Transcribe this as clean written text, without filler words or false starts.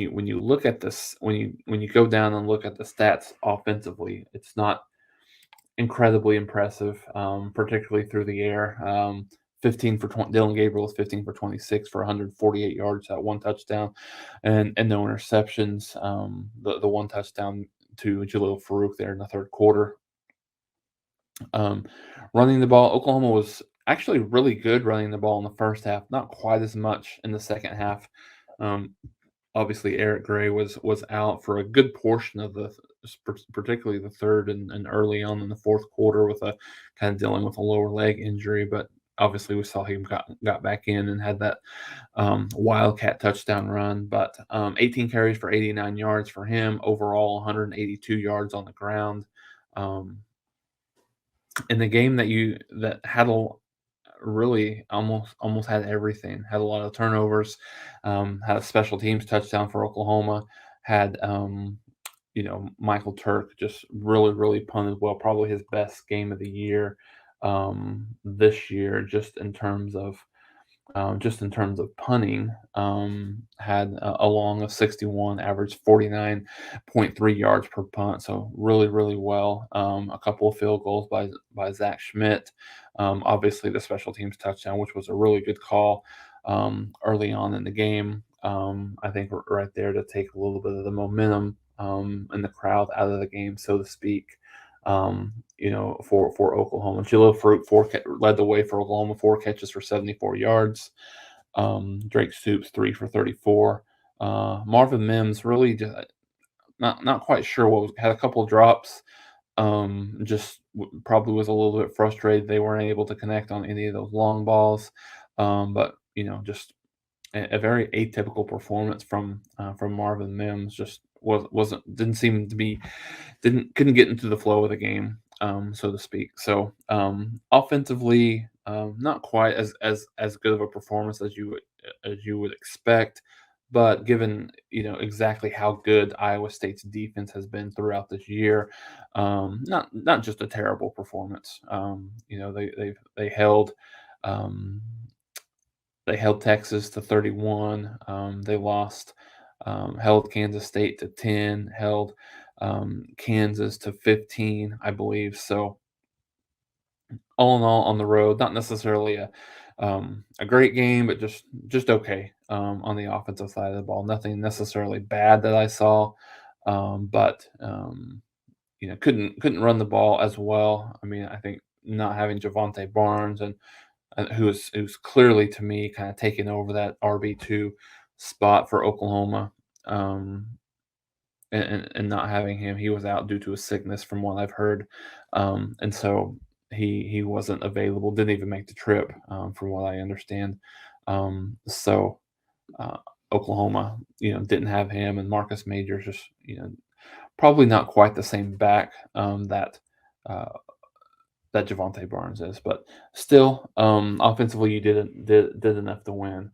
when you look at this, when you go down and look at the stats offensively, it's not incredibly impressive, particularly through the air. 15 for 20, Dylan Gabriel is 15 for 26 for 148 yards, that one touchdown, and no interceptions. The one touchdown to Jalil Farouk there in the third quarter. Um, Running the ball, Oklahoma was actually really good running the ball in the first half, not quite as much in the second half. Um, Obviously, Eric Gray was out for a good portion of particularly the third and early on in the fourth quarter with a kind of dealing with a lower leg injury. But obviously, we saw him got back in and had that wildcat touchdown run. But 18 carries for 89 yards for him overall, 182 yards on the ground. Um, in the game that had really almost had everything. Had a lot of turnovers. Had a special teams touchdown for Oklahoma. Had Michael Turk just really punted well. Probably his best game of the year this year, just in terms of punting. Had a long of 61, averaged 49.3 yards per punt, so really well. A couple of field goals by Zach Schmidt. Obviously, the special teams touchdown, which was a really good call early on in the game. I think right there to take a little bit of the momentum and the crowd out of the game, so to speak. For Oklahoma, Jalil Fruit led the way for Oklahoma, 4 catches for 74 yards. Drake Stoops 3 for 34. Marvin Mims really just not quite sure had a couple of drops. Just probably was a little bit frustrated they weren't able to connect on any of those long balls. But just a very atypical performance from Marvin Mims. Just wasn't didn't seem to be couldn't get into the flow of the game, so to speak. So offensively, not quite as good of a performance as you would expect. But given exactly how good Iowa State's defense has been throughout this year, not just a terrible performance. They held um, they held Texas to 31. They lost, held Kansas State to 10, held Kansas to 15, I believe. So all in all, on the road, not necessarily a great game, but just okay on the offensive side of the ball. Nothing necessarily bad that I saw, but couldn't run the ball as well. I mean, I think not having Javante Barnes and who's clearly to me kind of taking over that RB2 spot for Oklahoma. And not having him, he was out due to a sickness from what I've heard, and so he wasn't available. Didn't even make the trip, from what I understand. So Oklahoma, didn't have him, and Marcus Majors just probably not quite the same back uh, that Javante Barnes is, but still, offensively, you did enough to win.